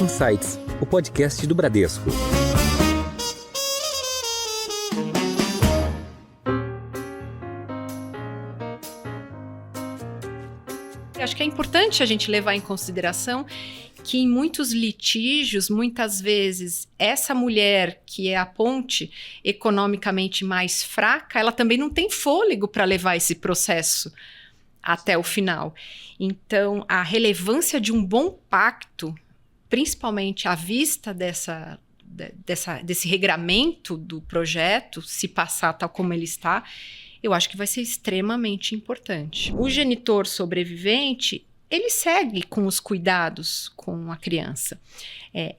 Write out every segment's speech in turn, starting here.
Insights, o podcast do Bradesco. Acho que é importante a gente levar em consideração que em muitos litígios, muitas vezes, essa mulher que é a ponte economicamente mais fraca, ela também não tem fôlego para levar esse processo até o final. Então, a relevância de um bom pacto, principalmente à vista desse regramento do projeto, se passar tal como ele está, eu acho que vai ser extremamente importante. O genitor sobrevivente, ele segue com os cuidados com a criança.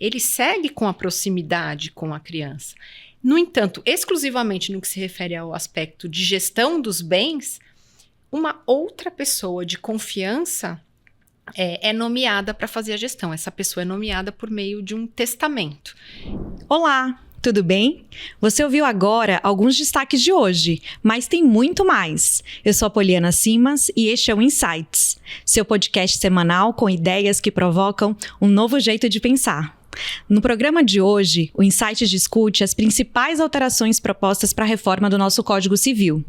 Ele segue com a proximidade com a criança. No entanto, exclusivamente no que se refere ao aspecto de gestão dos bens, uma outra pessoa de confiança é nomeada para fazer a gestão. Essa pessoa é nomeada por meio de um testamento. Olá! Tudo bem? Você ouviu agora alguns destaques de hoje, mas tem muito mais. Eu sou a Poliana Simas e este é o Insights, seu podcast semanal com ideias que provocam um novo jeito de pensar. No programa de hoje, o Insights discute as principais alterações propostas para a reforma do nosso Código Civil.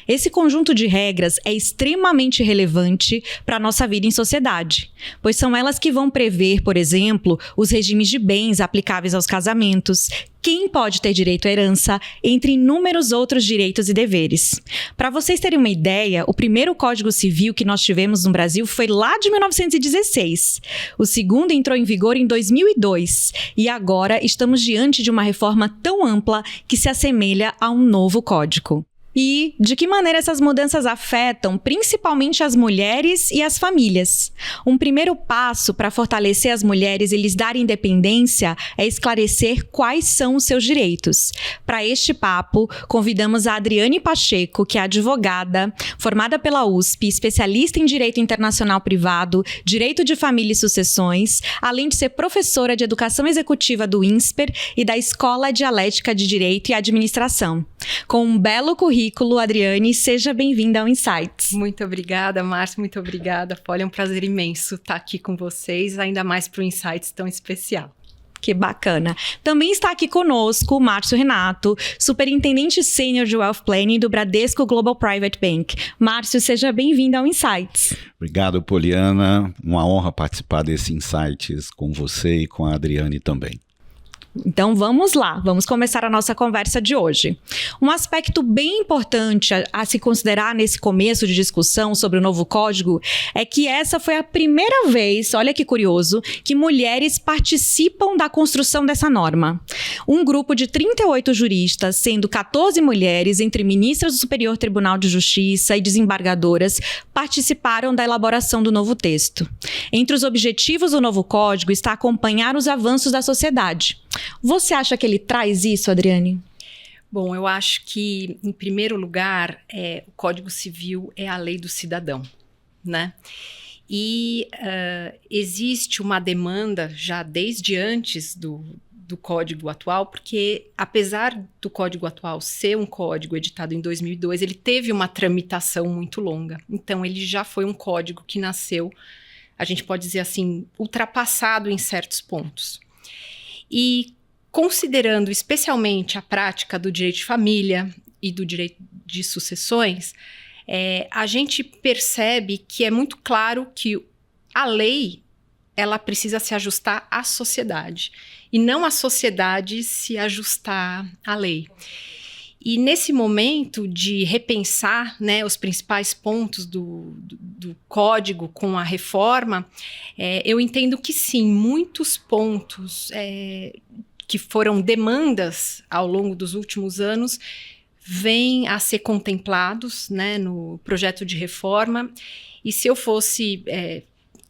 Esse conjunto de regras é extremamente relevante para a nossa vida em sociedade, pois são elas que vão prever, por exemplo, os regimes de bens aplicáveis aos casamentos, quem pode ter direito à herança, entre inúmeros outros direitos e deveres. Para vocês terem uma ideia, o primeiro Código Civil que nós tivemos no Brasil foi lá de 1916. O segundo entrou em vigor em 2002 e agora estamos diante de uma reforma tão ampla que se assemelha a um novo código. E de que maneira essas mudanças afetam principalmente as mulheres e as famílias? Um primeiro passo para fortalecer as mulheres e lhes dar independência é esclarecer quais são os seus direitos. Para este papo, convidamos a Adriane Pacheco, que é advogada, formada pela USP, especialista em Direito Internacional Privado, Direito de Família e Sucessões, além de ser professora de Educação Executiva do INSPER e da Escola Dialética de Direito e Administração. Com um belo currículo, Adriane, seja bem-vinda ao Insights. Muito obrigada, Márcia, muito obrigada. Olha, é um prazer imenso estar aqui com vocês, ainda mais para o Insights tão especial. Que bacana. Também está aqui conosco o Márcio Renato, superintendente sênior de Wealth Planning do Bradesco Global Private Bank. Márcio, seja bem-vindo ao Insights. Obrigado, Poliana. Uma honra participar desse Insights com você e com a Adriane também. Então vamos lá, vamos começar a nossa conversa de hoje. Um aspecto bem importante a se considerar nesse começo de discussão sobre o novo código é que essa foi a primeira vez, olha que curioso, que mulheres participam da construção dessa norma. Um grupo de 38 juristas, sendo 14 mulheres, entre ministras do Superior Tribunal de Justiça e desembargadoras, participaram da elaboração do novo texto. Entre os objetivos do novo código está acompanhar os avanços da sociedade. Você acha que ele traz isso, Adriane? Bom, eu acho que, em primeiro lugar, o Código Civil é a lei do cidadão, né? E existe uma demanda já desde antes do Código atual, porque apesar do Código atual ser um código editado em 2002, ele teve uma tramitação muito longa. Então, ele já foi um código que nasceu, a gente pode dizer assim, ultrapassado em certos pontos. E considerando especialmente a prática do direito de família e do direito de sucessões, a gente percebe que é muito claro que a lei ela precisa se ajustar à sociedade e não a sociedade se ajustar à lei. E nesse momento de repensar, né, os principais pontos do código com a reforma, eu entendo que sim, muitos pontos que foram demandas ao longo dos últimos anos vêm a ser contemplados, né, no projeto de reforma. E se eu fosse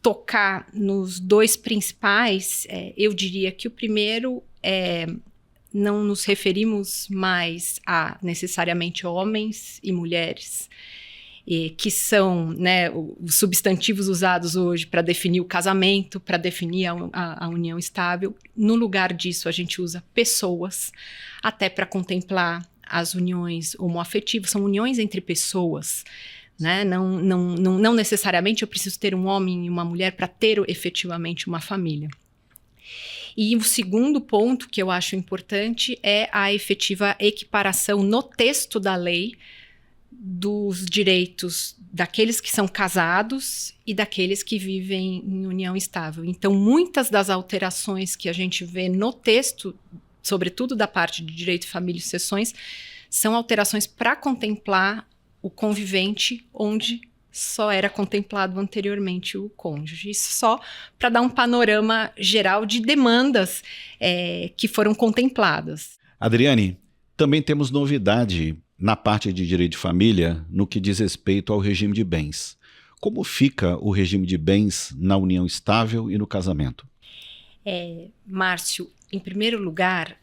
tocar nos dois principais, eu diria que o primeiro não nos referimos mais a necessariamente homens e mulheres, que são, né, os substantivos usados hoje para definir o casamento, para definir a união estável. No lugar disso, a gente usa pessoas, até para contemplar as uniões homoafetivas, são uniões entre pessoas, né? Não necessariamente eu preciso ter um homem e uma mulher para ter efetivamente uma família. E o segundo ponto que eu acho importante é a efetiva equiparação no texto da lei dos direitos daqueles que são casados e daqueles que vivem em união estável. Então, muitas das alterações que a gente vê no texto, sobretudo da parte de direito, família e sucessões, são alterações para contemplar o convivente onde só era contemplado anteriormente o cônjuge. Isso só para dar um panorama geral de demandas que foram contempladas. Adriane, também temos novidade na parte de direito de família no que diz respeito ao regime de bens. Como fica o regime de bens na união estável e no casamento? Márcio, em primeiro lugar,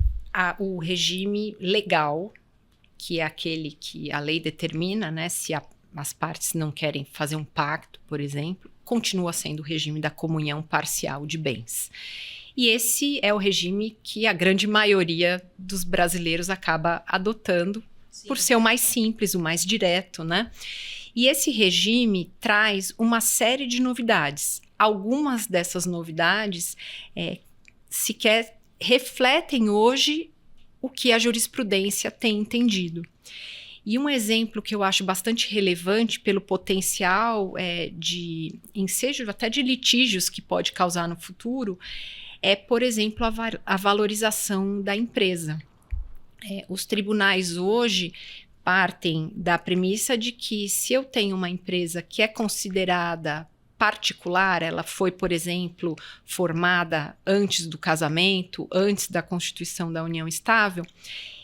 o regime legal, que é aquele que a lei determina, né, se as partes não querem fazer um pacto, por exemplo, continua sendo o regime da comunhão parcial de bens. E esse é o regime que a grande maioria dos brasileiros acaba adotando, sim, por ser o mais simples, o mais direto, né? E esse regime traz uma série de novidades. Algumas dessas novidades sequer refletem hoje o que a jurisprudência tem entendido. E um exemplo que eu acho bastante relevante pelo potencial de ensejo, até de litígios que pode causar no futuro, é, por exemplo, a valorização da empresa. Os tribunais hoje partem da premissa de que se eu tenho uma empresa que é considerada particular, ela foi, por exemplo, formada antes do casamento, antes da constituição da união estável,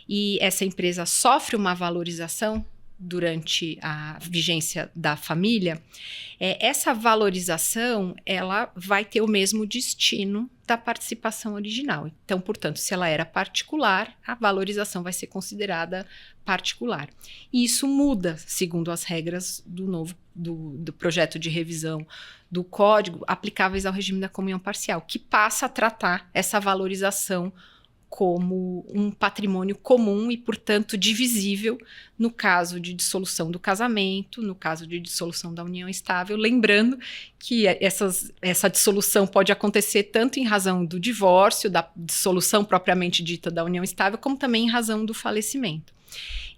e essa empresa sofre uma valorização durante a vigência da família, essa valorização ela vai ter o mesmo destino da participação original. Então, portanto, se ela era particular, a valorização vai ser considerada particular. E isso muda, segundo as regras do projeto de revisão do Código, aplicáveis ao regime da comunhão parcial, que passa a tratar essa valorização como um patrimônio comum e, portanto, divisível no caso de dissolução do casamento, no caso de dissolução da união estável, lembrando que essa dissolução pode acontecer tanto em razão do divórcio, da dissolução propriamente dita da união estável, como também em razão do falecimento.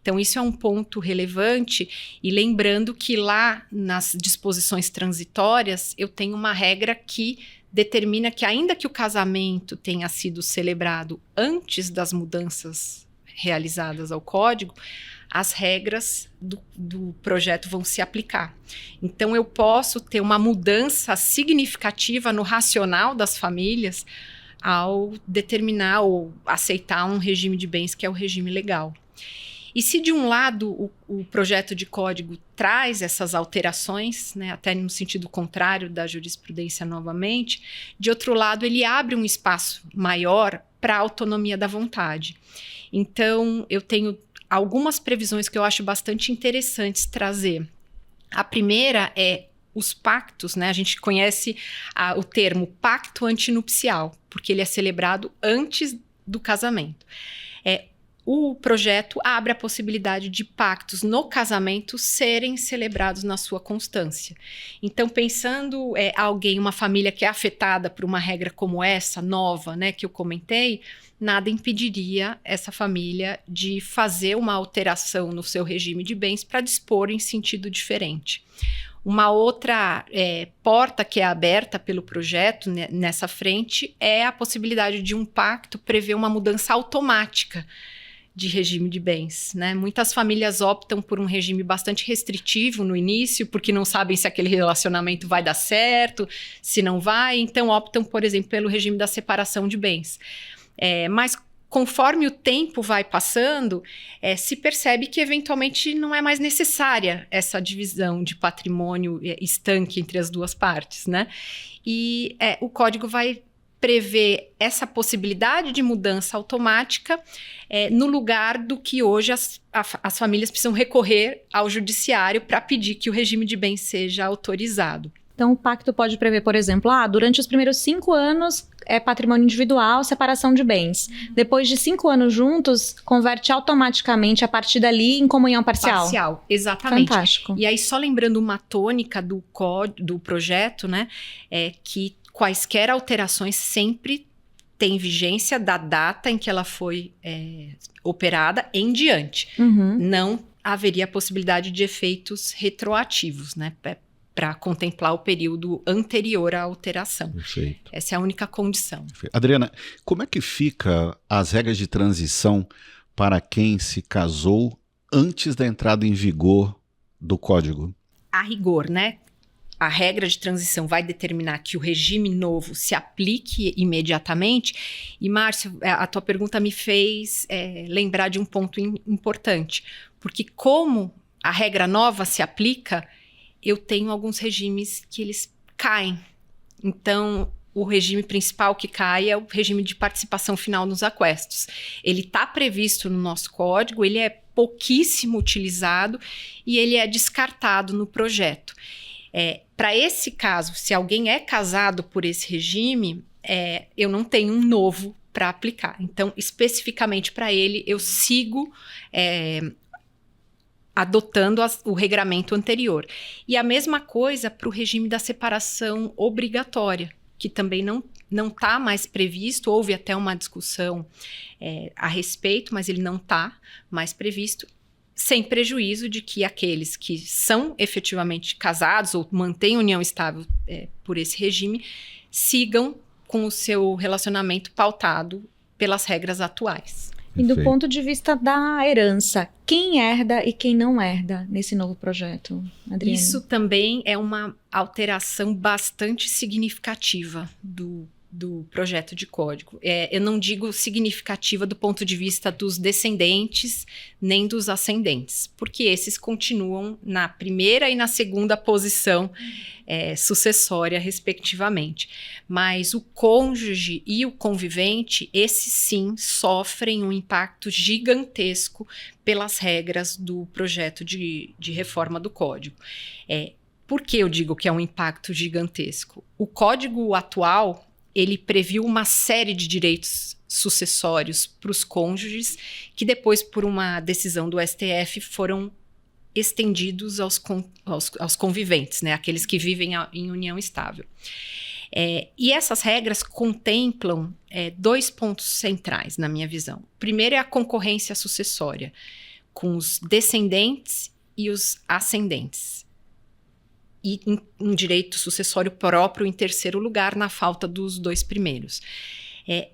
Então, isso é um ponto relevante, e lembrando que lá nas disposições transitórias eu tenho uma regra que determina que, ainda que o casamento tenha sido celebrado antes das mudanças realizadas ao Código, as regras do projeto vão se aplicar. Então, eu posso ter uma mudança significativa no racional das famílias ao determinar ou aceitar um regime de bens que é o regime legal. E se de um lado o projeto de código traz essas alterações, né, até no sentido contrário da jurisprudência novamente, de outro lado ele abre um espaço maior para a autonomia da vontade. Então eu tenho algumas previsões que eu acho bastante interessantes trazer. A primeira é os pactos, né? A gente conhece o termo pacto antinupcial, porque ele é celebrado antes do casamento. O projeto abre a possibilidade de pactos no casamento serem celebrados na sua constância. Então, pensando uma família que é afetada por uma regra como essa, nova, né, que eu comentei, nada impediria essa família de fazer uma alteração no seu regime de bens para dispor em sentido diferente. Uma outra porta que é aberta pelo projeto nessa frente é a possibilidade de um pacto prever uma mudança automática de regime de bens, né? Muitas famílias optam por um regime bastante restritivo no início, porque não sabem se aquele relacionamento vai dar certo, se não vai, então optam, por exemplo, pelo regime da separação de bens. Mas conforme o tempo vai passando, se percebe que eventualmente não é mais necessária essa divisão de patrimônio estanque entre as duas partes, né? E o código vai prever essa possibilidade de mudança automática no lugar do que hoje as famílias precisam recorrer ao judiciário para pedir que o regime de bens seja autorizado. Então, o pacto pode prever, por exemplo, durante os primeiros 5 anos é patrimônio individual, separação de bens. Depois de 5 anos juntos, converte automaticamente a partir dali em comunhão parcial. Parcial, exatamente. Fantástico. E aí, só lembrando uma tônica do projeto, né, que quaisquer alterações sempre tem vigência da data em que ela foi operada em diante. Uhum. Não haveria possibilidade de efeitos retroativos, né? Para contemplar o período anterior à alteração. Perfeito. Essa é a única condição. Adriana, como é que fica as regras de transição para quem se casou antes da entrada em vigor do Código? A rigor, né? A regra de transição vai determinar que o regime novo se aplique imediatamente. E, Márcio, a tua pergunta me fez lembrar de um ponto importante. Porque como a regra nova se aplica, eu tenho alguns regimes que eles caem. Então, o regime principal que cai é o regime de participação final nos aquestos. Ele está previsto no nosso código, ele é pouquíssimo utilizado e ele é descartado no projeto. Para esse caso, se alguém é casado por esse regime, eu não tenho um novo para aplicar. Então, especificamente para ele, eu sigo adotando o regramento anterior. E a mesma coisa para o regime da separação obrigatória, que também não está mais previsto. Houve até uma discussão a respeito, mas ele não está mais previsto, sem prejuízo de que aqueles que são efetivamente casados ou mantêm união estável por esse regime sigam com o seu relacionamento pautado pelas regras atuais. E do ponto de vista da herança, quem herda e quem não herda nesse novo projeto, Adriana? Isso também é uma alteração bastante significativa do projeto de código. Eu não digo significativa do ponto de vista dos descendentes nem dos ascendentes, porque esses continuam na primeira e na segunda posição sucessória, respectivamente. Mas o cônjuge e o convivente, esses sim, sofrem um impacto gigantesco pelas regras do projeto de reforma do código. Por que eu digo que é um impacto gigantesco? O código atual, ele previu uma série de direitos sucessórios para os cônjuges que depois, por uma decisão do STF, foram estendidos aos conviventes, né? Aqueles que vivem em união estável. E essas regras contemplam 2 pontos centrais, na minha visão. Primeiro é a concorrência sucessória, com os descendentes e os ascendentes. E um direito sucessório próprio em terceiro lugar, na falta dos 2 primeiros.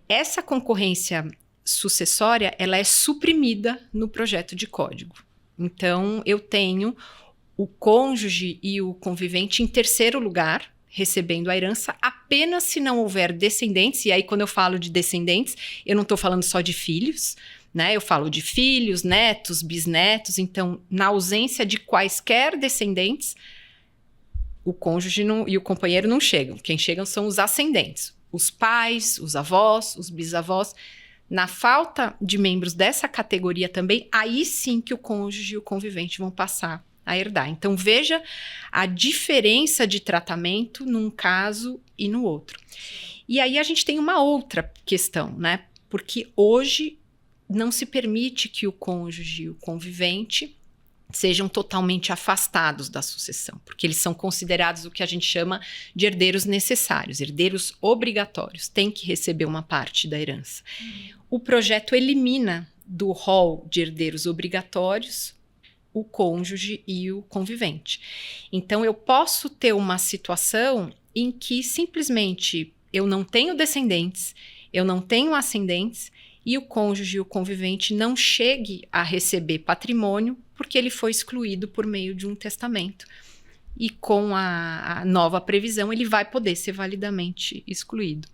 Essa concorrência sucessória, ela é suprimida no projeto de código. Então, eu tenho o cônjuge e o convivente em terceiro lugar, recebendo a herança, apenas se não houver descendentes. E aí, quando eu falo de descendentes, eu não estou falando só de filhos, né? Eu falo de filhos, netos, bisnetos. Então, na ausência de quaisquer descendentes, o cônjuge e o companheiro não chegam. Quem chegam são os ascendentes, os pais, os avós, os bisavós. Na falta de membros dessa categoria também, aí sim que o cônjuge e o convivente vão passar a herdar. Então, veja a diferença de tratamento num caso e no outro. E aí a gente tem uma outra questão, né? Porque hoje não se permite que o cônjuge e o convivente sejam totalmente afastados da sucessão, porque eles são considerados o que a gente chama de herdeiros necessários, herdeiros obrigatórios, têm que receber uma parte da herança. O projeto elimina do rol de herdeiros obrigatórios o cônjuge e o convivente. Então, eu posso ter uma situação em que simplesmente eu não tenho descendentes, eu não tenho ascendentes, e o cônjuge e o convivente não chegue a receber patrimônio porque ele foi excluído por meio de um testamento. E com a nova previsão, ele vai poder ser validamente excluído.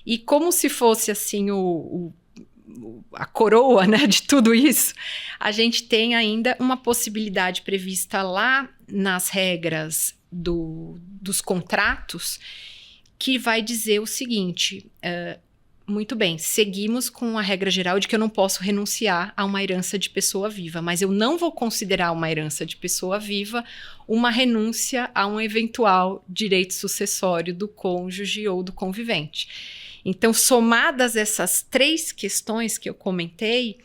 E como se fosse assim a coroa, né, de tudo isso, a gente tem ainda uma possibilidade prevista lá nas regras dos contratos, que vai dizer o seguinte: muito bem, seguimos com a regra geral de que eu não posso renunciar a uma herança de pessoa viva, mas eu não vou considerar uma herança de pessoa viva uma renúncia a um eventual direito sucessório do cônjuge ou do convivente. Então, somadas essas 3 questões que eu comentei,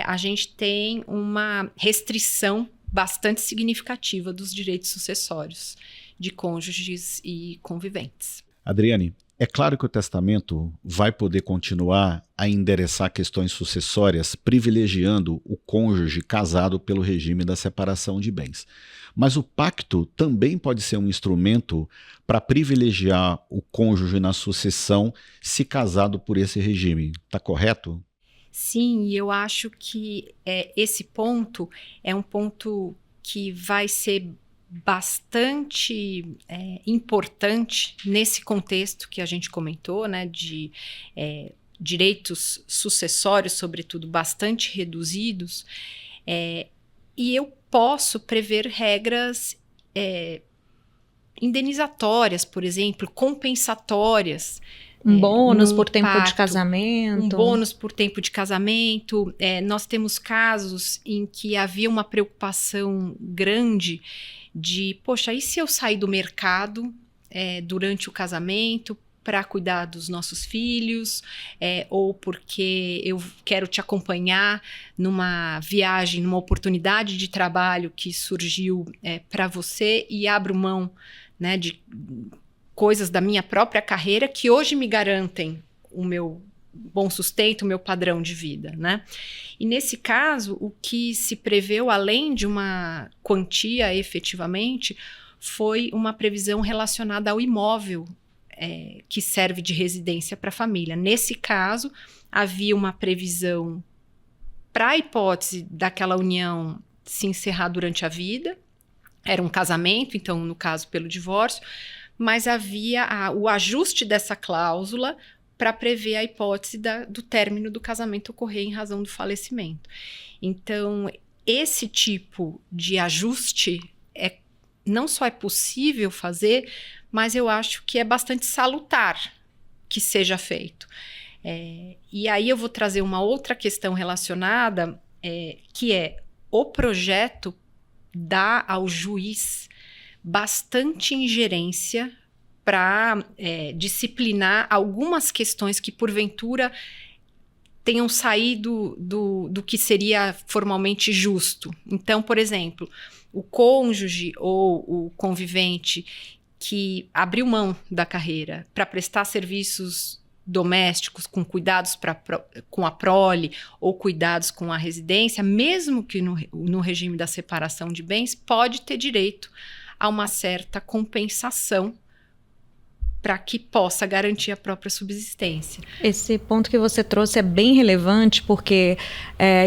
a gente tem uma restrição bastante significativa dos direitos sucessórios de cônjuges e conviventes. Adriane, É claro que o testamento vai poder continuar a endereçar questões sucessórias, privilegiando o cônjuge casado pelo regime da separação de bens. Mas o pacto também pode ser um instrumento para privilegiar o cônjuge na sucessão se casado por esse regime. Está correto? Sim, e eu acho que esse ponto é um ponto que vai ser bastante importante nesse contexto que a gente comentou, né, de direitos sucessórios, sobretudo, bastante reduzidos, e eu posso prever regras indenizatórias, por exemplo, compensatórias. Um bônus no por tempo de pacto, casamento. Um bônus por tempo de casamento. Nós temos casos em que havia uma preocupação grande de, poxa, e se eu sair do mercado durante o casamento para cuidar dos nossos filhos, ou porque eu quero te acompanhar numa viagem, numa oportunidade de trabalho que surgiu para você e abro mão, né, de coisas da minha própria carreira que hoje me garantem o meu bom sustento, o meu padrão de vida, né? E nesse caso, o que se preveu, além de uma quantia efetivamente, foi uma previsão relacionada ao imóvel que serve de residência para a família. Nesse caso, havia uma previsão para a hipótese daquela união se encerrar durante a vida. Era um casamento, então, no caso, pelo divórcio, mas havia o ajuste dessa cláusula para prever a hipótese do término do casamento ocorrer em razão do falecimento. Então, esse tipo de ajuste não só é possível fazer, mas eu acho que é bastante salutar que seja feito. E aí eu vou trazer uma outra questão relacionada, que o projeto dá ao juiz bastante ingerência para disciplinar algumas questões que, porventura, tenham saído do que seria formalmente justo. Então, por exemplo, o cônjuge ou o convivente que abriu mão da carreira para prestar serviços domésticos com cuidados com a prole ou cuidados com a residência, mesmo que no regime da separação de bens, pode ter direito a uma certa compensação para que possa garantir a própria subsistência. Esse ponto que você trouxe é bem relevante, porque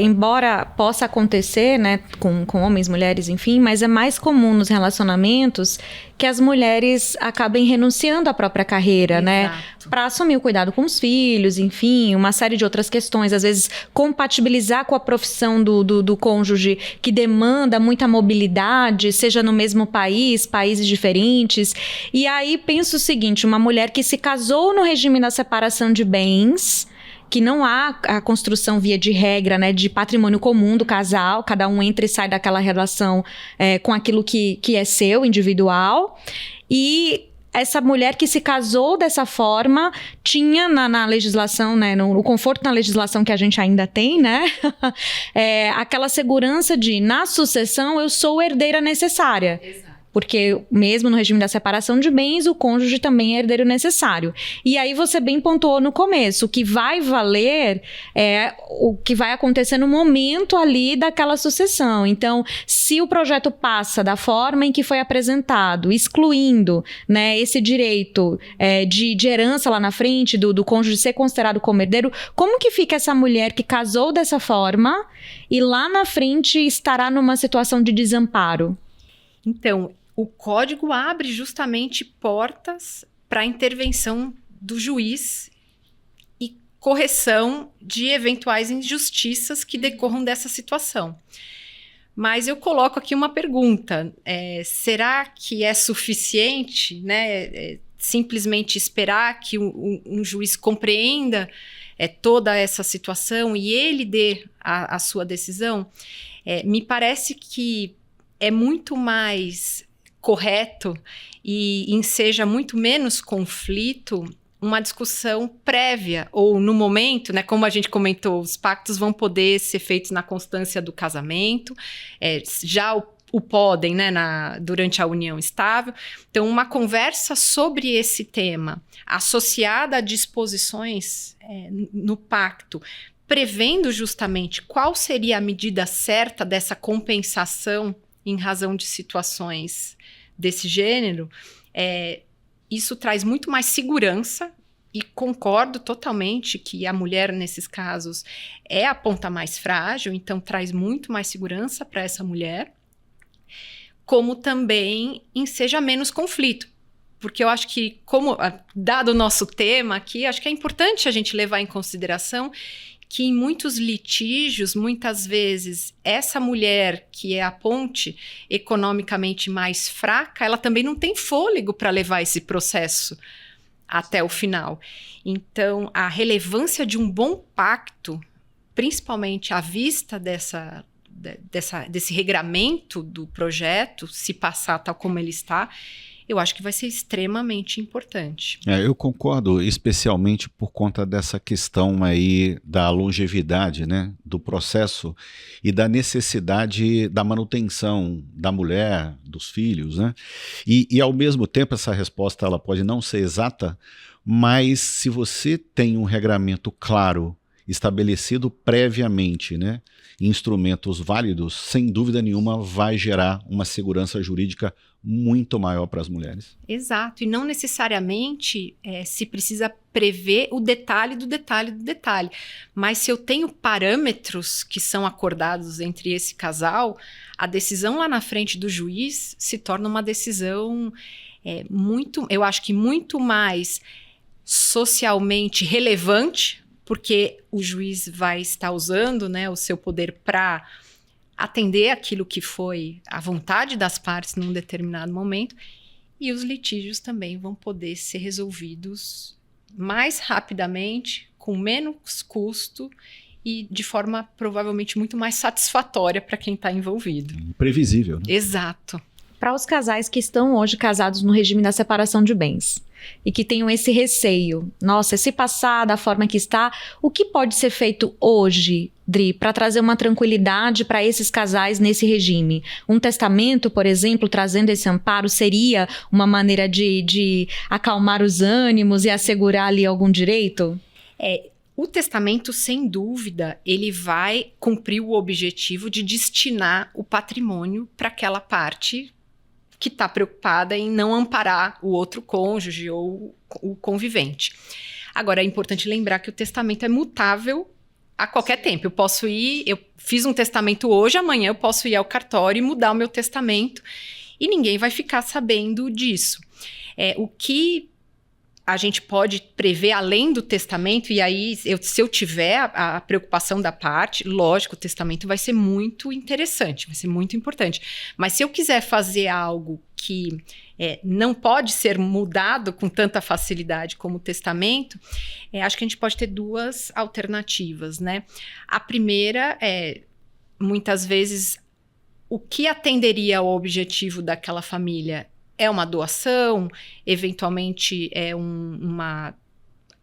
embora possa acontecer, né, com homens, mulheres, enfim, mas é mais comum nos relacionamentos que as mulheres acabem renunciando à própria carreira, Exato. né, para assumir o cuidado com os filhos, enfim, uma série de outras questões, às vezes compatibilizar com a profissão do cônjuge que demanda muita mobilidade, seja no mesmo país, países diferentes. E aí penso o seguinte, uma mulher que se casou no regime da separação de bens, que não há a construção via de regra, né, de patrimônio comum do casal, cada um entra e sai daquela relação com aquilo que é seu, individual, e essa mulher que se casou dessa forma tinha na legislação, né, no conforto na legislação que a gente ainda tem, né, aquela segurança de, na sucessão, eu sou herdeira necessária. Exato. Porque mesmo no regime da separação de bens, o cônjuge também é herdeiro necessário. E aí você bem pontuou no começo, o que vai valer é o que vai acontecer no momento ali daquela sucessão. Então, se o projeto passa da forma em que foi apresentado, excluindo, né, esse direito de herança lá na frente, do cônjuge ser considerado como herdeiro, como que fica essa mulher que casou dessa forma e lá na frente estará numa situação de desamparo? Então, o código abre justamente portas para a intervenção do juiz e correção de eventuais injustiças que decorram dessa situação. Mas eu coloco aqui uma pergunta, será que é suficiente, né, simplesmente esperar que um juiz compreenda toda essa situação e ele dê a sua decisão? Me parece que é muito mais correto e enseja muito menos conflito uma discussão prévia, ou no momento, né, como a gente comentou, os pactos vão poder ser feitos na constância do casamento, já o podem, né, durante a união estável. Então, uma conversa sobre esse tema, associada a disposições no pacto, prevendo justamente qual seria a medida certa dessa compensação em razão de situações desse gênero, isso traz muito mais segurança. E concordo totalmente que a mulher, nesses casos, é a ponta mais frágil, então traz muito mais segurança para essa mulher, como também enseja menos conflito. Porque eu acho que, dado o nosso tema aqui, acho que é importante a gente levar em consideração que em muitos litígios, muitas vezes, essa mulher que é a ponte economicamente mais fraca, ela também não tem fôlego para levar esse processo até o final. Então, a relevância de um bom pacto, principalmente à vista desse regramento do projeto, se passar tal como ele está, eu acho que vai ser extremamente importante. Eu concordo, especialmente por conta dessa questão aí da longevidade, né, do processo e da necessidade da manutenção da mulher, dos filhos, né? E ao mesmo tempo essa resposta ela pode não ser exata, mas se você tem um regramento claro, estabelecido previamente, né, instrumentos válidos, sem dúvida nenhuma vai gerar uma segurança jurídica muito maior para as mulheres. Exato, e não necessariamente se precisa prever o detalhe do detalhe do detalhe, mas se eu tenho parâmetros que são acordados entre esse casal, a decisão lá na frente do juiz se torna uma decisão eu acho que muito mais socialmente relevante, porque o juiz vai estar usando, né, o seu poder para atender aquilo que foi a vontade das partes num determinado momento, e os litígios também vão poder ser resolvidos mais rapidamente, com menos custo e de forma provavelmente muito mais satisfatória para quem está envolvido. Previsível, né? Exato. Para os casais que estão hoje casados no regime da separação de bens e que tenham esse receio, nossa, se passar da forma que está, o que pode ser feito hoje, Dri, para trazer uma tranquilidade para esses casais nesse regime? Um testamento, por exemplo, trazendo esse amparo, seria uma maneira de acalmar os ânimos e assegurar ali algum direito? O testamento, sem dúvida, ele vai cumprir o objetivo de destinar o patrimônio para aquela parte que está preocupada em não amparar o outro cônjuge ou o convivente. Agora, é importante lembrar que o testamento é mutável a qualquer tempo. Eu fiz um testamento hoje, amanhã eu posso ir ao cartório e mudar o meu testamento e ninguém vai ficar sabendo disso. O que a gente pode prever além do testamento, e aí, se eu tiver a preocupação da parte, lógico, o testamento vai ser muito interessante, vai ser muito importante. Mas se eu quiser fazer algo que não pode ser mudado com tanta facilidade como o testamento, acho que a gente pode ter duas alternativas, né? A primeira muitas vezes, o que atenderia ao objetivo daquela família é uma doação, eventualmente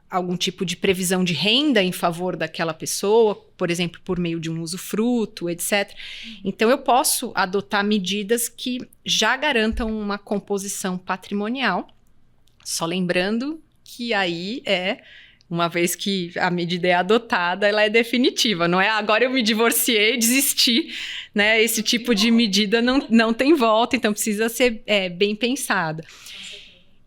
algum tipo de previsão de renda em favor daquela pessoa, por exemplo, por meio de um usufruto, etc. Então, eu posso adotar medidas que já garantam uma composição patrimonial, só lembrando que aí uma vez que a medida é adotada, ela é definitiva, não é agora eu me divorciei, desisti, né? Esse tipo de medida não tem volta, então precisa ser bem pensada.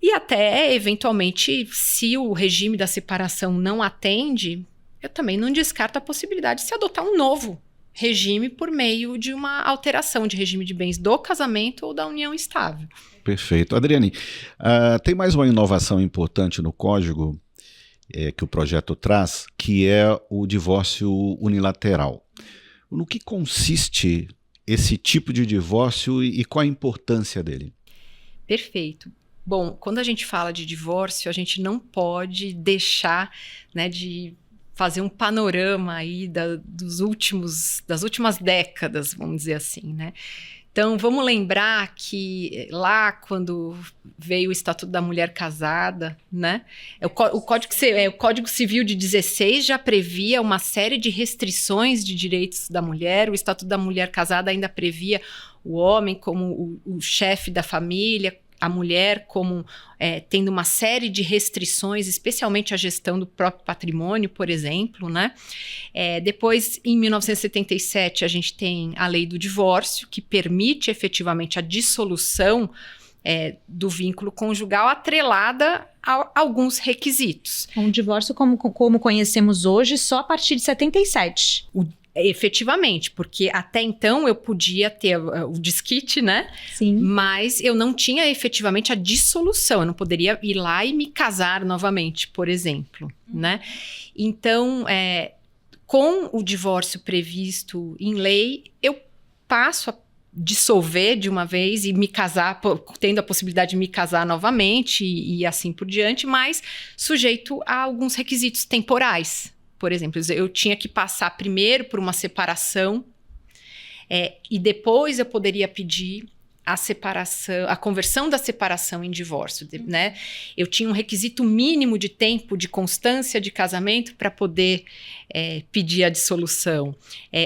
E até, eventualmente, se o regime da separação não atende, eu também não descarto a possibilidade de se adotar um novo regime por meio de uma alteração de regime de bens do casamento ou da união estável. Perfeito. Adriane, tem mais uma inovação importante no Código que o projeto traz, que é o divórcio unilateral. No que consiste esse tipo de divórcio e qual a importância dele? Perfeito. Bom, quando a gente fala de divórcio, a gente não pode deixar, né, de fazer um panorama aí das últimas décadas, vamos dizer assim, né? Então, vamos lembrar que lá, quando veio o Estatuto da Mulher Casada, né? O Código Civil de 16 já previa uma série de restrições de direitos da mulher. O Estatuto da Mulher Casada ainda previa o homem como o chefe da família, a mulher como tendo uma série de restrições, especialmente a gestão do próprio patrimônio, por exemplo, né? Depois, em 1977, a gente tem a lei do divórcio, que permite efetivamente a dissolução do vínculo conjugal atrelada a alguns requisitos. Um divórcio como conhecemos hoje só a partir de 77. Efetivamente, porque até então eu podia ter o desquite, né? Sim. Mas eu não tinha efetivamente a dissolução, eu não poderia ir lá e me casar novamente, por exemplo, né? Então, com o divórcio previsto em lei, eu passo a dissolver de uma vez e me casar, tendo a possibilidade de me casar novamente e assim por diante, mas sujeito a alguns requisitos temporais. Por exemplo, eu tinha que passar primeiro por uma separação e depois eu poderia pedir a separação, a conversão da separação em divórcio, né? Eu tinha um requisito mínimo de tempo de constância de casamento para poder pedir a dissolução.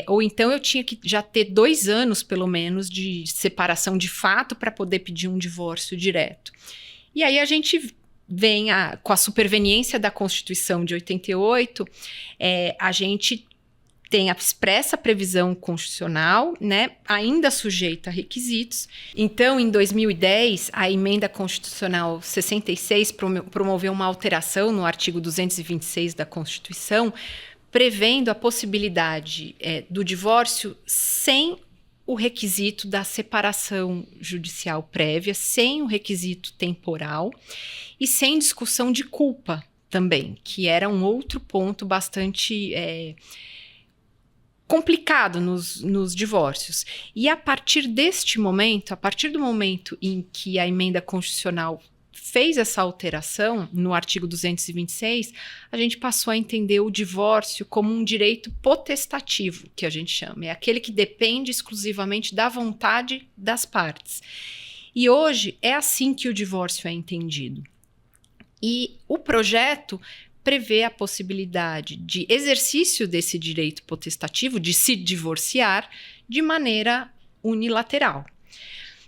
Ou então eu tinha que já ter 2 anos, pelo menos, de separação de fato para poder pedir um divórcio direto. E aí a gente vem com a superveniência da Constituição de 88, a gente tem a expressa previsão constitucional, né, ainda sujeita a requisitos. Então, em 2010, a emenda constitucional 66 promoveu uma alteração no artigo 226 da Constituição, prevendo a possibilidade do divórcio sem o requisito da separação judicial prévia, sem o requisito temporal e sem discussão de culpa também, que era um outro ponto bastante complicado nos divórcios. E a partir deste momento, a partir do momento em que a emenda constitucional fez essa alteração no artigo 226, a gente passou a entender o divórcio como um direito potestativo, que a gente chama. É aquele que depende exclusivamente da vontade das partes. E hoje é assim que o divórcio é entendido. E o projeto prevê a possibilidade de exercício desse direito potestativo, de se divorciar, de maneira unilateral.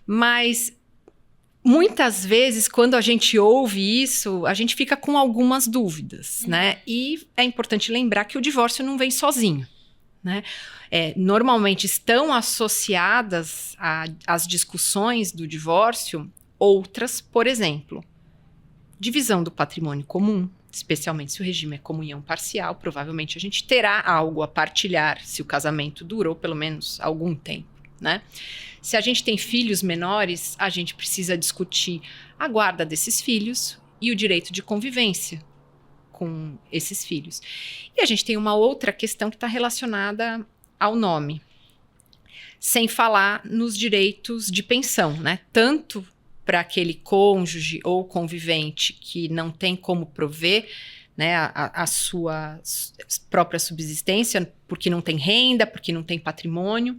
Mas muitas vezes, quando a gente ouve isso, a gente fica com algumas dúvidas, né? E é importante lembrar que o divórcio não vem sozinho, né? Normalmente estão associadas às discussões do divórcio outras, por exemplo, divisão do patrimônio comum, especialmente se o regime é comunhão parcial, provavelmente a gente terá algo a partilhar se o casamento durou pelo menos algum tempo, né? Se a gente tem filhos menores, a gente precisa discutir a guarda desses filhos e o direito de convivência com esses filhos. E a gente tem uma outra questão que está relacionada ao nome, sem falar nos direitos de pensão, né? Tanto para aquele cônjuge ou convivente que não tem como prover, né, a sua própria subsistência, porque não tem renda, porque não tem patrimônio,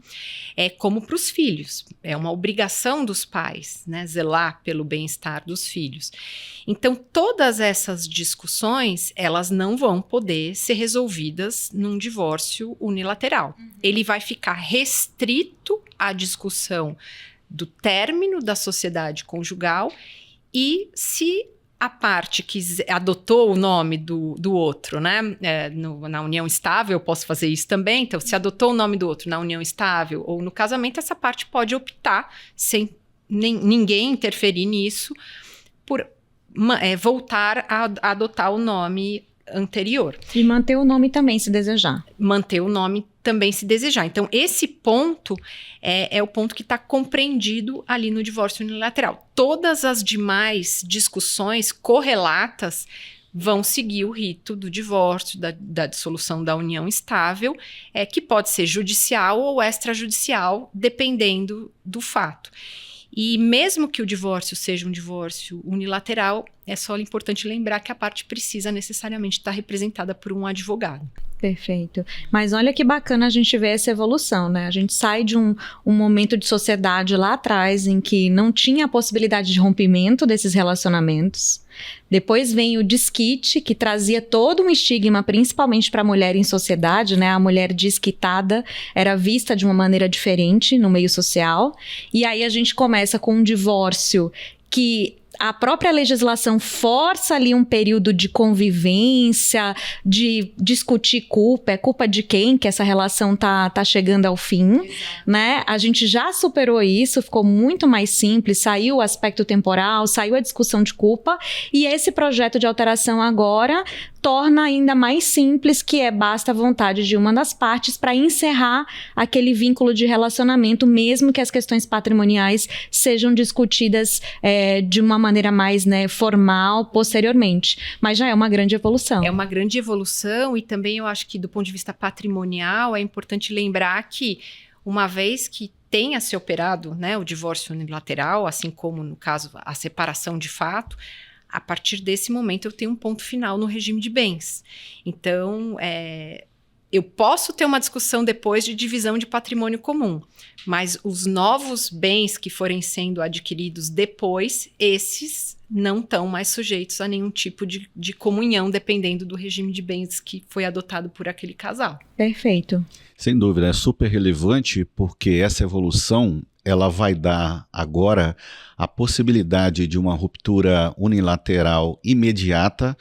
como para os filhos. É uma obrigação dos pais, né, zelar pelo bem-estar dos filhos. Então, todas essas discussões, elas não vão poder ser resolvidas num divórcio unilateral. Ele vai ficar restrito à discussão do término da sociedade conjugal e se a parte que adotou o nome do outro, né, na união estável, eu posso fazer isso também. Então, se adotou o nome do outro na união estável ou no casamento, essa parte pode optar, sem ninguém interferir nisso, por voltar a adotar o nome anterior. E manter o nome também, se desejar. Manter o nome também, se desejar. Então, esse ponto é o ponto que está compreendido ali no divórcio unilateral. Todas as demais discussões correlatas vão seguir o rito do divórcio, da dissolução da união estável, que pode ser judicial ou extrajudicial, dependendo do fato. E mesmo que o divórcio seja um divórcio unilateral, é só importante lembrar que a parte precisa necessariamente estar representada por um advogado. Perfeito. Mas olha que bacana a gente ver essa evolução, né? A gente sai de um momento de sociedade lá atrás em que não tinha a possibilidade de rompimento desses relacionamentos. Depois vem o desquite, que trazia todo um estigma, principalmente para a mulher em sociedade, né? A mulher desquitada era vista de uma maneira diferente no meio social. E aí a gente começa com um divórcio que a própria legislação força ali um período de convivência, de discutir culpa, é culpa de quem que essa relação tá chegando ao fim, né? A gente já superou isso, ficou muito mais simples, saiu o aspecto temporal, saiu a discussão de culpa, e esse projeto de alteração agora torna ainda mais simples, que basta a vontade de uma das partes para encerrar aquele vínculo de relacionamento, mesmo que as questões patrimoniais sejam discutidas de uma maneira mais, né, formal posteriormente. Mas já é uma grande evolução. É uma grande evolução, e também eu acho que do ponto de vista patrimonial é importante lembrar que uma vez que tenha se operado, né, o divórcio unilateral, assim como no caso a separação de fato, a partir desse momento eu tenho um ponto final no regime de bens. Então, eu posso ter uma discussão depois de divisão de patrimônio comum, mas os novos bens que forem sendo adquiridos depois, esses não estão mais sujeitos a nenhum tipo de comunhão, dependendo do regime de bens que foi adotado por aquele casal. Perfeito. Sem dúvida, é super relevante porque essa evolução ela vai dar agora a possibilidade de uma ruptura unilateral imediata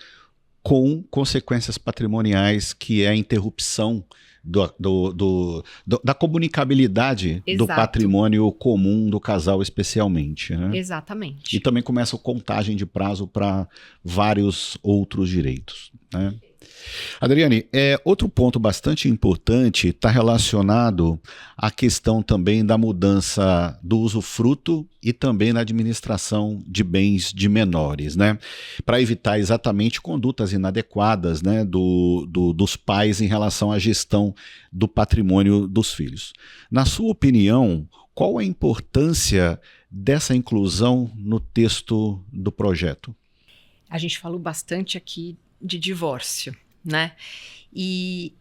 com consequências patrimoniais, que é a interrupção da comunicabilidade do patrimônio comum do casal especialmente, né? Exatamente. E também começa a contagem de prazo para vários outros direitos, né? Adriane, outro ponto bastante importante está relacionado à questão também da mudança do usufruto e também na administração de bens de menores, né? Para evitar exatamente condutas inadequadas, né, dos pais em relação à gestão do patrimônio dos filhos. Na sua opinião, qual a importância dessa inclusão no texto do projeto? A gente falou bastante aqui de divórcio, né? E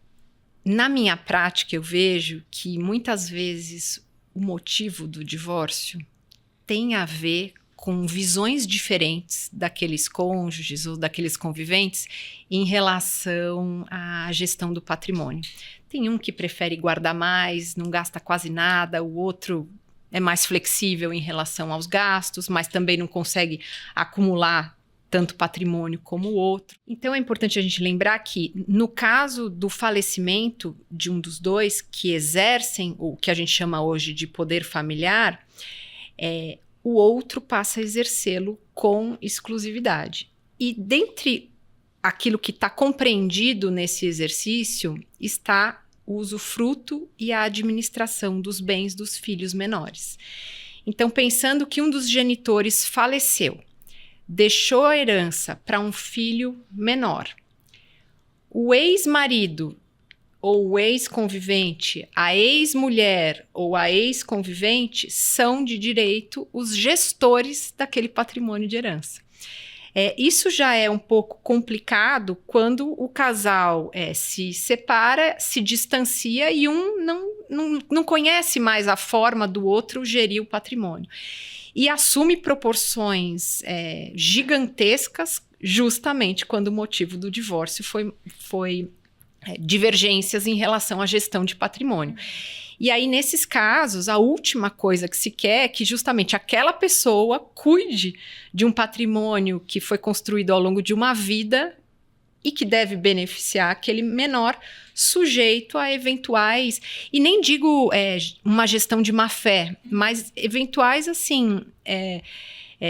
na minha prática eu vejo que muitas vezes o motivo do divórcio tem a ver com visões diferentes daqueles cônjuges ou daqueles conviventes em relação à gestão do patrimônio. Tem um que prefere guardar mais, não gasta quase nada, o outro é mais flexível em relação aos gastos, mas também não consegue acumular tanto patrimônio como o outro. Então é importante a gente lembrar que, no caso do falecimento de um dos dois que exercem o que a gente chama hoje de poder familiar, o outro passa a exercê-lo com exclusividade. E dentre aquilo que está compreendido nesse exercício está o usufruto e a administração dos bens dos filhos menores. Então, pensando que um dos genitores faleceu, deixou a herança para um filho menor, o ex-marido ou o ex-convivente, a ex-mulher ou a ex-convivente são de direito os gestores daquele patrimônio de herança. Isso já é um pouco complicado quando o casal se separa, se distancia e um não conhece mais a forma do outro gerir o patrimônio. E assume proporções gigantescas justamente quando o motivo do divórcio foi divergências em relação à gestão de patrimônio. E aí, nesses casos, a última coisa que se quer é que justamente aquela pessoa cuide de um patrimônio que foi construído ao longo de uma vida e que deve beneficiar aquele menor sujeito a eventuais, e nem digo uma gestão de má fé, mas eventuais, assim,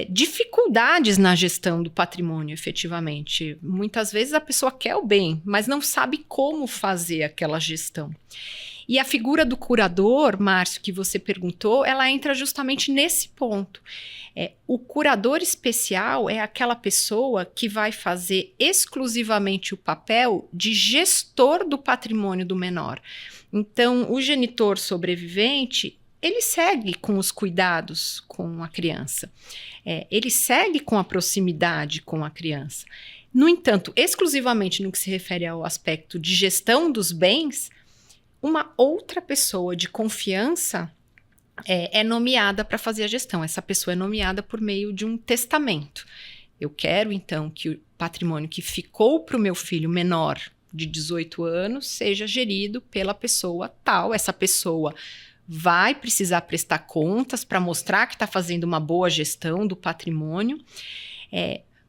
dificuldades na gestão do patrimônio, efetivamente. Muitas vezes a pessoa quer o bem, mas não sabe como fazer aquela gestão. E a figura do curador, Márcio, que você perguntou, ela entra justamente nesse ponto. O curador especial é aquela pessoa que vai fazer exclusivamente o papel de gestor do patrimônio do menor. Então, o genitor sobrevivente, ele segue com os cuidados com a criança. Ele segue com a proximidade com a criança. No entanto, exclusivamente no que se refere ao aspecto de gestão dos bens, uma outra pessoa de confiança é nomeada para fazer a gestão. Essa pessoa é nomeada por meio de um testamento. Eu quero, então, que o patrimônio que ficou para o meu filho menor de 18 anos seja gerido pela pessoa tal. Essa pessoa vai precisar prestar contas para mostrar que está fazendo uma boa gestão do patrimônio,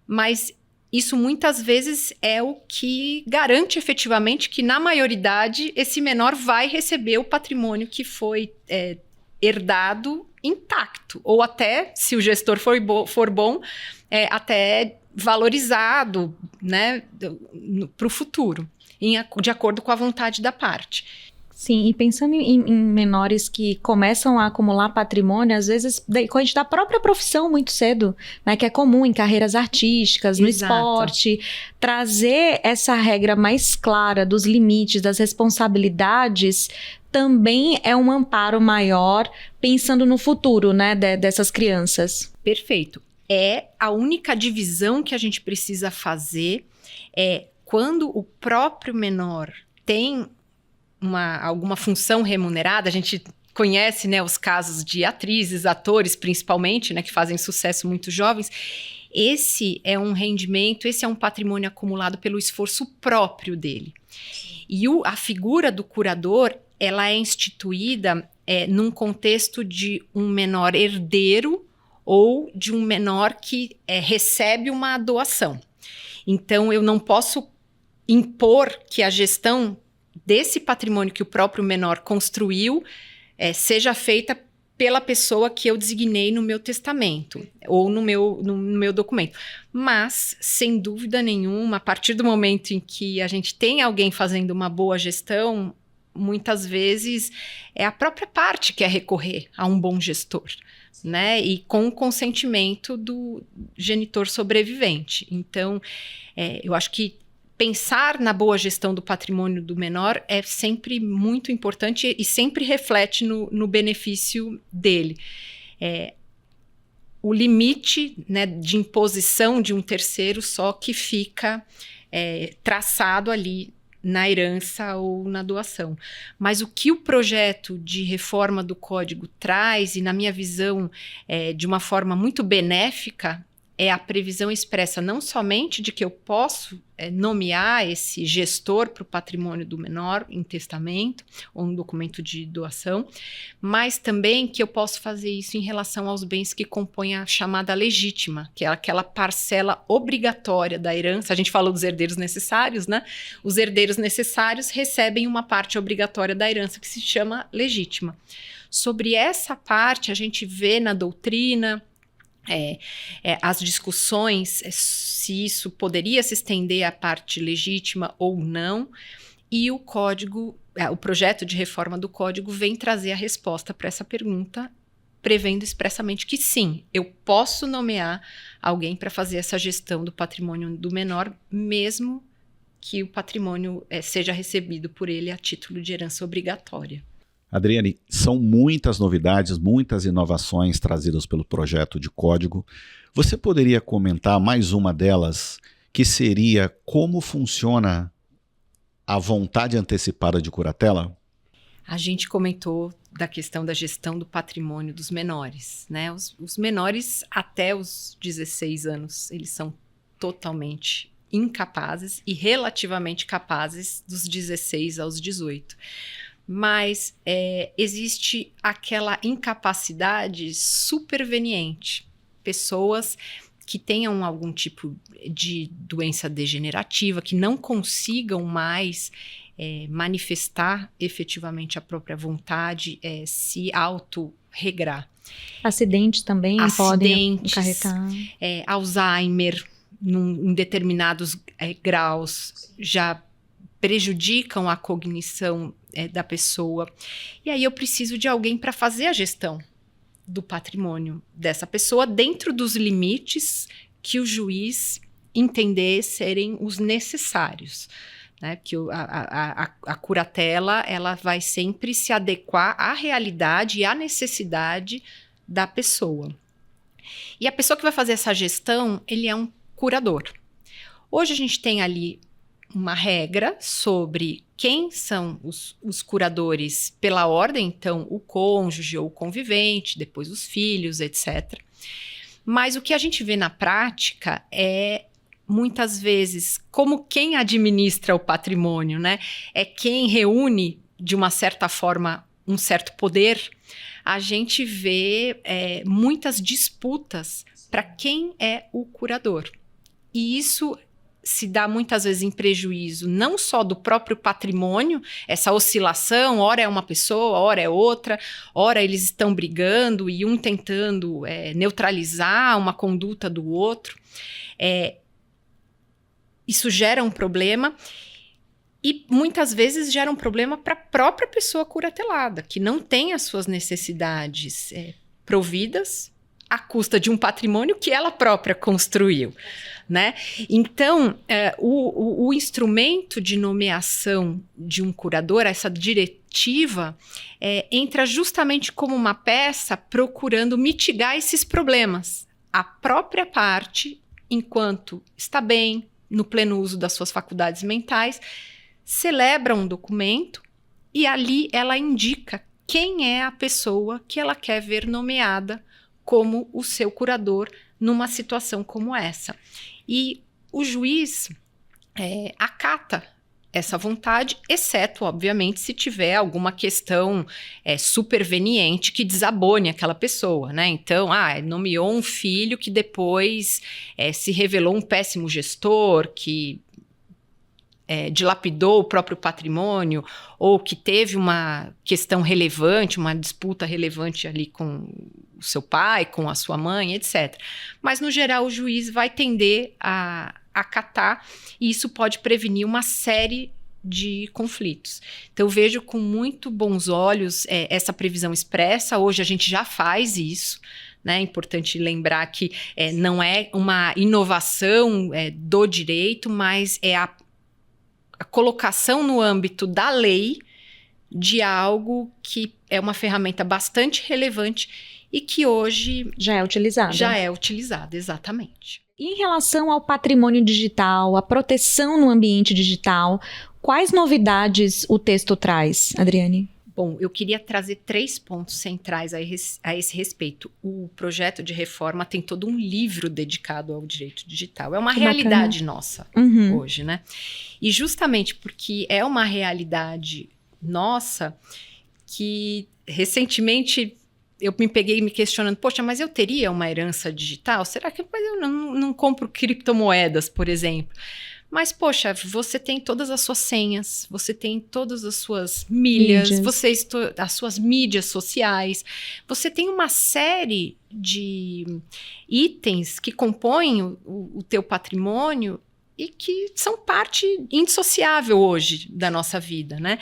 mas isso muitas vezes é o que garante efetivamente que, na maioridade, esse menor vai receber o patrimônio que foi herdado intacto, ou até, se o gestor for bom, até valorizado, né, para o futuro, de acordo com a vontade da parte. Sim, e pensando em menores que começam a acumular patrimônio, às vezes, decorrente da própria profissão muito cedo, né, que é comum em carreiras artísticas, no Exato. esporte, trazer essa regra mais clara dos limites, das responsabilidades, também é um amparo maior pensando no futuro, né, dessas crianças. Perfeito. A única divisão que a gente precisa fazer quando o próprio menor tem alguma função remunerada. A gente conhece, né, os casos de atrizes, atores principalmente, né, que fazem sucesso muito jovens. Esse é um rendimento, esse é um patrimônio acumulado pelo esforço próprio dele. E a figura do curador, ela é instituída num contexto de um menor herdeiro ou de um menor que recebe uma doação. Então, eu não posso impor que a gestão desse patrimônio que o próprio menor construiu seja feita pela pessoa que eu designei no meu testamento ou no meu documento. Mas, sem dúvida nenhuma, a partir do momento em que a gente tem alguém fazendo uma boa gestão, muitas vezes é a própria parte que quer recorrer a um bom gestor, né? E com o consentimento do genitor sobrevivente. Então, eu acho que pensar na boa gestão do patrimônio do menor é sempre muito importante e sempre reflete no benefício dele. O limite, né, de imposição de um terceiro só que fica traçado ali na herança ou na doação. Mas o que o projeto de reforma do Código traz, e na minha visão de uma forma muito benéfica, é a previsão expressa não somente de que eu posso nomear esse gestor para o patrimônio do menor em testamento ou um documento de doação, mas também que eu posso fazer isso em relação aos bens que compõem a chamada legítima, que é aquela parcela obrigatória da herança. A gente falou dos herdeiros necessários, né? Os herdeiros necessários recebem uma parte obrigatória da herança que se chama legítima. Sobre essa parte, a gente vê na doutrina as discussões se isso poderia se estender à parte legítima ou não, e o projeto de reforma do Código vem trazer a resposta para essa pergunta, prevendo expressamente que sim, eu posso nomear alguém para fazer essa gestão do patrimônio do menor, mesmo que o patrimônio seja recebido por ele a título de herança obrigatória. Adriane, são muitas novidades, muitas inovações trazidas pelo projeto de código. Você poderia comentar mais uma delas, que seria como funciona a vontade antecipada de curatela? A gente comentou da questão da gestão do patrimônio dos menores, né? Os menores até os 16 anos, eles são totalmente incapazes e relativamente capazes dos 16 aos 18. Mas existe aquela incapacidade superveniente. Pessoas que tenham algum tipo de doença degenerativa, que não consigam mais manifestar efetivamente a própria vontade, se autorregrar. Acidentes também podem acarretar. Alzheimer, em determinados graus, já prejudicam a cognição da pessoa. E aí eu preciso de alguém para fazer a gestão do patrimônio dessa pessoa dentro dos limites que o juiz entender serem os necessários, né? Que a curatela, ela vai sempre se adequar à realidade e à necessidade da pessoa. E a pessoa que vai fazer essa gestão, ele é um curador. Hoje a gente tem ali uma regra sobre quem são os curadores pela ordem, então o cônjuge ou o convivente, depois os filhos, etc. Mas o que a gente vê na prática é, muitas vezes, como quem administra o patrimônio, né? É quem reúne, de uma certa forma, um certo poder. A gente vê muitas disputas para quem é o curador. E isso se dá muitas vezes em prejuízo não só do próprio patrimônio, essa oscilação, ora é uma pessoa, ora é outra, ora eles estão brigando e um tentando neutralizar uma conduta do outro. Isso gera um problema e muitas vezes gera um problema para a própria pessoa curatelada, que não tem as suas necessidades providas à custa de um patrimônio que ela própria construiu, né? Então, o instrumento de nomeação de um curador, essa diretiva, entra justamente como uma peça procurando mitigar esses problemas. A própria parte, enquanto está bem, no pleno uso das suas faculdades mentais, celebra um documento e ali ela indica quem é a pessoa que ela quer ver nomeada como o seu curador numa situação como essa. E o juiz acata essa vontade, exceto, obviamente, se tiver alguma questão superveniente que desabone aquela pessoa, né? Então, nomeou um filho que depois se revelou um péssimo gestor, que dilapidou o próprio patrimônio, ou que teve uma questão relevante, uma disputa relevante ali com o seu pai, com a sua mãe, etc. Mas, no geral, o juiz vai tender a acatar, e isso pode prevenir uma série de conflitos. Então, eu vejo com muito bons olhos essa previsão expressa. Hoje a gente já faz isso, né? É importante lembrar que não é uma inovação do direito, mas é a colocação no âmbito da lei de algo que é uma ferramenta bastante relevante e que hoje já é utilizada. Já é utilizada, exatamente. Em relação ao patrimônio digital, a proteção no ambiente digital, quais novidades o texto traz, Adriane? Bom, eu queria trazer 3 pontos centrais a esse respeito. O projeto de reforma tem todo um livro dedicado ao direito digital. É uma realidade nossa hoje, né? E justamente porque é uma realidade nossa que recentemente eu me peguei me questionando, poxa, mas eu teria uma herança digital? Será que eu não compro criptomoedas, por exemplo? Mas, poxa, você tem todas as suas senhas, você tem todas as suas milhas, as suas mídias sociais, você tem uma série de itens que compõem o teu patrimônio e que são parte indissociável hoje da nossa vida, né?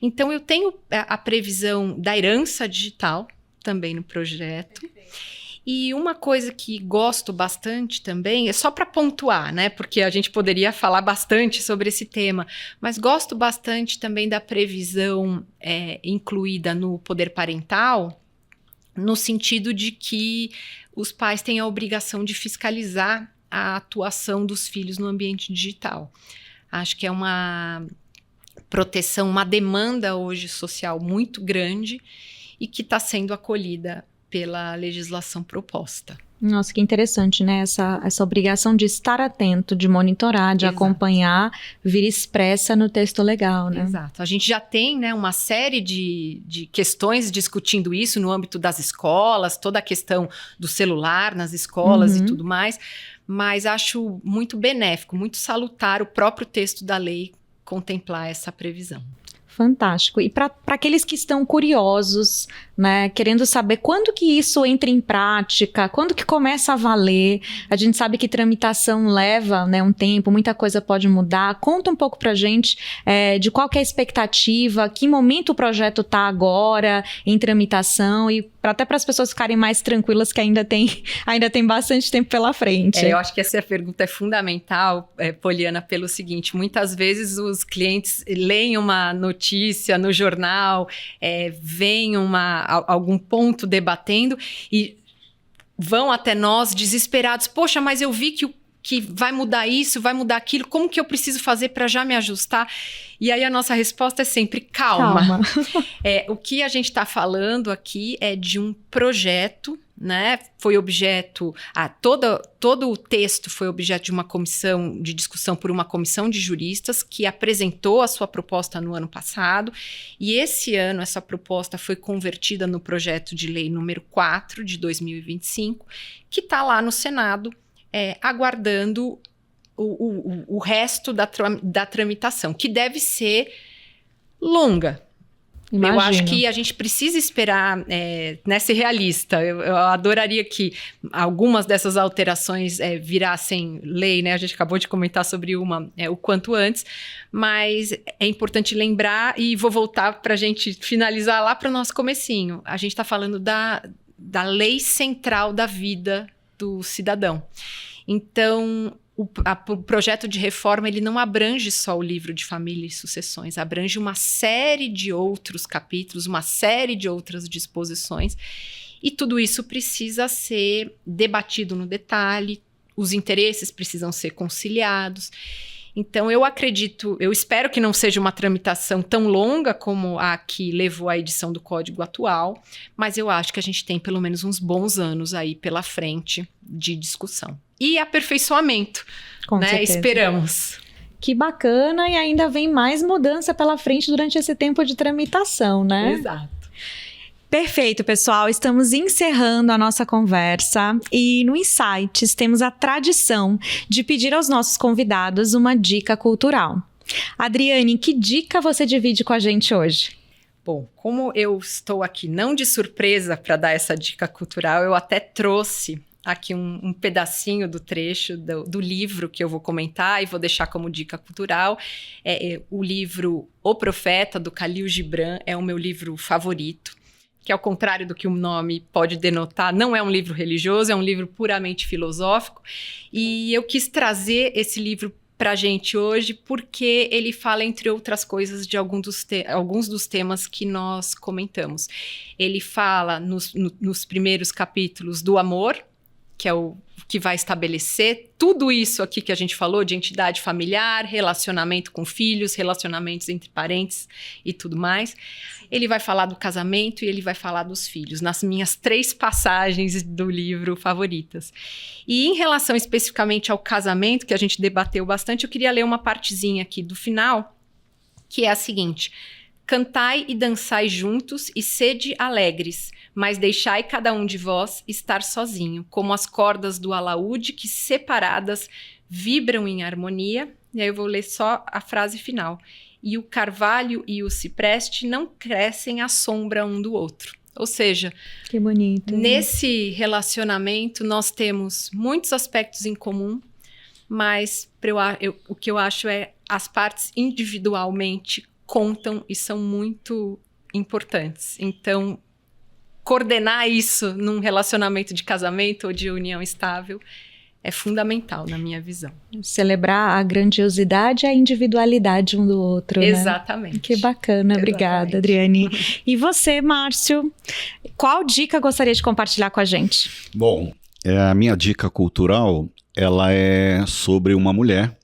Então, eu tenho a previsão da herança digital também no projeto. E uma coisa que gosto bastante também, é só para pontuar, né? Porque a gente poderia falar bastante sobre esse tema, mas gosto bastante também da previsão incluída no poder parental, no sentido de que os pais têm a obrigação de fiscalizar a atuação dos filhos no ambiente digital. Acho que é uma proteção, uma demanda hoje social muito grande e que está sendo acolhida pela legislação proposta. Nossa, que interessante, né? Essa obrigação de estar atento, de monitorar, de acompanhar, vir expressa no texto legal, né? Exato. A gente já tem, né, uma série de questões discutindo isso no âmbito das escolas, toda a questão do celular nas escolas e tudo mais, mas acho muito benéfico, muito salutar o próprio texto da lei contemplar essa previsão. Fantástico. E para aqueles que estão curiosos, né, querendo saber quando que isso entra em prática, quando que começa a valer, a gente sabe que tramitação leva, né, um tempo, muita coisa pode mudar. Conta um pouco pra gente de qual que é a expectativa, que momento o projeto está agora em tramitação e até para as pessoas ficarem mais tranquilas que ainda tem bastante tempo pela frente. Eu acho que essa pergunta é fundamental, Poliana, pelo seguinte, muitas vezes os clientes leem uma notícia no jornal, veem algum ponto debatendo e vão até nós desesperados. Poxa, mas eu vi que que vai mudar isso, vai mudar aquilo, como que eu preciso fazer para já me ajustar? E aí a nossa resposta é sempre calma. O que a gente está falando aqui é de um projeto, né? Foi objeto, todo o texto foi objeto de uma comissão de discussão por uma comissão de juristas que apresentou a sua proposta no ano passado, e esse ano essa proposta foi convertida no projeto de lei número 4 de 2025, que está lá no Senado, aguardando o resto da tramitação, que deve ser longa. Imagino. Eu acho que a gente precisa esperar, ser realista. Eu adoraria que algumas dessas alterações virassem lei, né? A gente acabou de comentar sobre uma o quanto antes, mas é importante lembrar, e vou voltar para a gente finalizar lá para o nosso comecinho. A gente está falando da lei central da vida do cidadão. Então, o projeto de reforma, ele não abrange só o livro de família e sucessões, abrange uma série de outros capítulos, uma série de outras disposições, e tudo isso precisa ser debatido no detalhe, os interesses precisam ser conciliados. Então, eu espero que não seja uma tramitação tão longa como a que levou à edição do Código atual, mas eu acho que a gente tem pelo menos uns bons anos aí pela frente de discussão. E aperfeiçoamento, Com né? certeza. Esperamos. Que bacana, e ainda vem mais mudança pela frente durante esse tempo de tramitação, né? Exato. Perfeito, pessoal. Estamos encerrando a nossa conversa e no Insights temos a tradição de pedir aos nossos convidados uma dica cultural. Adriane, que dica você divide com a gente hoje? Bom, como eu estou aqui não de surpresa para dar essa dica cultural, eu até trouxe aqui um pedacinho do trecho do livro que eu vou comentar e vou deixar como dica cultural. O livro O Profeta, do Khalil Gibran, é o meu livro favorito, que ao contrário do que o nome pode denotar, não é um livro religioso, é um livro puramente filosófico. E eu quis trazer esse livro para a gente hoje porque ele fala, entre outras coisas, de alguns dos temas que nós comentamos. Ele fala nos primeiros capítulos do amor, que é o que vai estabelecer tudo isso aqui que a gente falou, de entidade familiar, relacionamento com filhos, relacionamentos entre parentes e tudo mais. Ele vai falar do casamento e ele vai falar dos filhos, nas minhas 3 passagens do livro favoritas. E em relação especificamente ao casamento, que a gente debateu bastante, eu queria ler uma partezinha aqui do final, que é a seguinte: cantai e dançai juntos e sede alegres, mas deixai cada um de vós estar sozinho, como as cordas do alaúde que separadas vibram em harmonia. E aí eu vou ler só a frase final. E o carvalho e o cipreste não crescem à sombra um do outro. Ou seja, que bonito. Nesse relacionamento nós temos muitos aspectos em comum, mas o que eu acho as partes individualmente contam e são muito importantes. Então, coordenar isso num relacionamento de casamento ou de união estável é fundamental na minha visão. Celebrar a grandiosidade e a individualidade um do outro, né? Exatamente. Que bacana, obrigada, Adriane. E você, Márcio, qual dica gostaria de compartilhar com a gente? Bom, a minha dica cultural, ela é sobre uma mulher.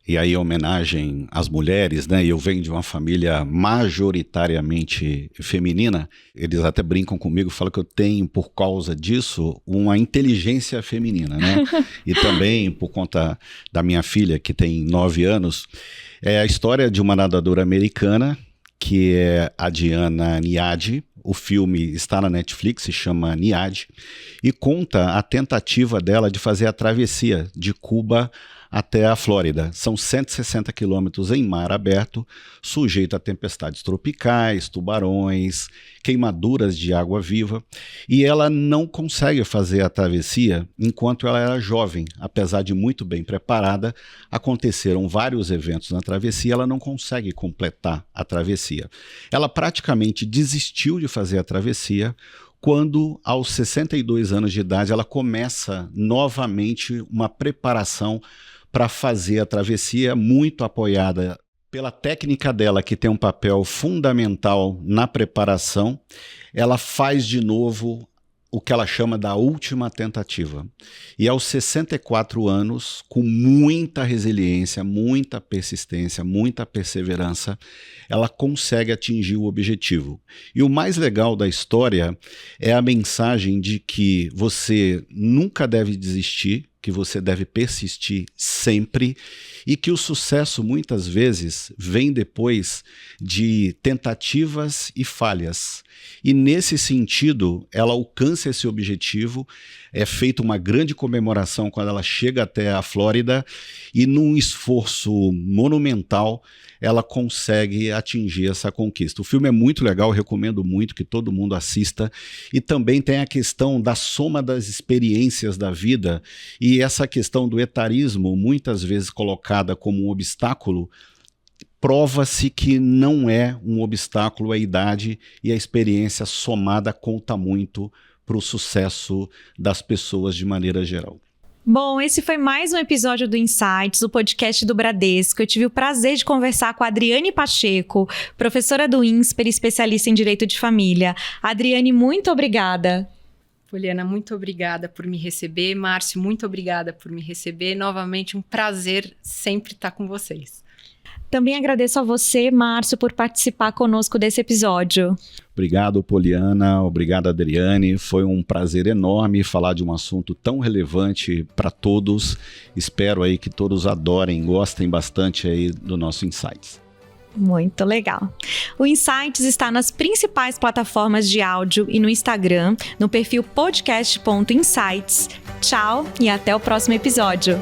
E aí, homenagem às mulheres, né? Eu venho de uma família majoritariamente feminina. Eles até brincam comigo, falam que eu tenho, por causa disso, uma inteligência feminina, né? E também, por conta da minha filha, que tem 9 anos, é a história de uma nadadora americana, que é a Diana Niadi. O filme está na Netflix, se chama Niadi, e conta a tentativa dela de fazer a travessia de Cuba até a Flórida. São 160 quilômetros em mar aberto, sujeito a tempestades tropicais, tubarões, queimaduras de água viva, e ela não consegue fazer a travessia enquanto ela era jovem. Apesar de muito bem preparada, aconteceram vários eventos na travessia, ela não consegue completar a travessia. Ela praticamente desistiu de fazer a travessia quando, aos 62 anos de idade, ela começa novamente uma preparação para fazer a travessia, muito apoiada pela técnica dela, que tem um papel fundamental na preparação. Ela faz de novo o que ela chama da última tentativa. E aos 64 anos, com muita resiliência, muita persistência, muita perseverança, ela consegue atingir o objetivo. E o mais legal da história é a mensagem de que você nunca deve desistir, que você deve persistir sempre e que o sucesso muitas vezes vem depois de tentativas e falhas. E nesse sentido, ela alcança esse objetivo, é feita uma grande comemoração quando ela chega até a Flórida e num esforço monumental ela consegue atingir essa conquista. O filme é muito legal, eu recomendo muito que todo mundo assista, e também tem a questão da soma das experiências da vida e essa questão do etarismo, muitas vezes colocada como um obstáculo, prova-se que não é um obstáculo a idade e a experiência somada conta muito para o sucesso das pessoas de maneira geral. Bom, esse foi mais um episódio do Insights, o podcast do Bradesco. Eu tive o prazer de conversar com a Adriane Pacheco, professora do INSPER e especialista em Direito de Família. Adriane, muito obrigada. Poliana, muito obrigada por me receber. Márcio, muito obrigada por me receber. Novamente, um prazer sempre estar com vocês. Também agradeço a você, Márcio, por participar conosco desse episódio. Obrigado, Poliana. Obrigado, Adriane. Foi um prazer enorme falar de um assunto tão relevante para todos. Espero aí que todos adorem, gostem bastante aí do nosso Insights. Muito legal. O Insights está nas principais plataformas de áudio e no Instagram, no perfil podcast.insights. Tchau e até o próximo episódio.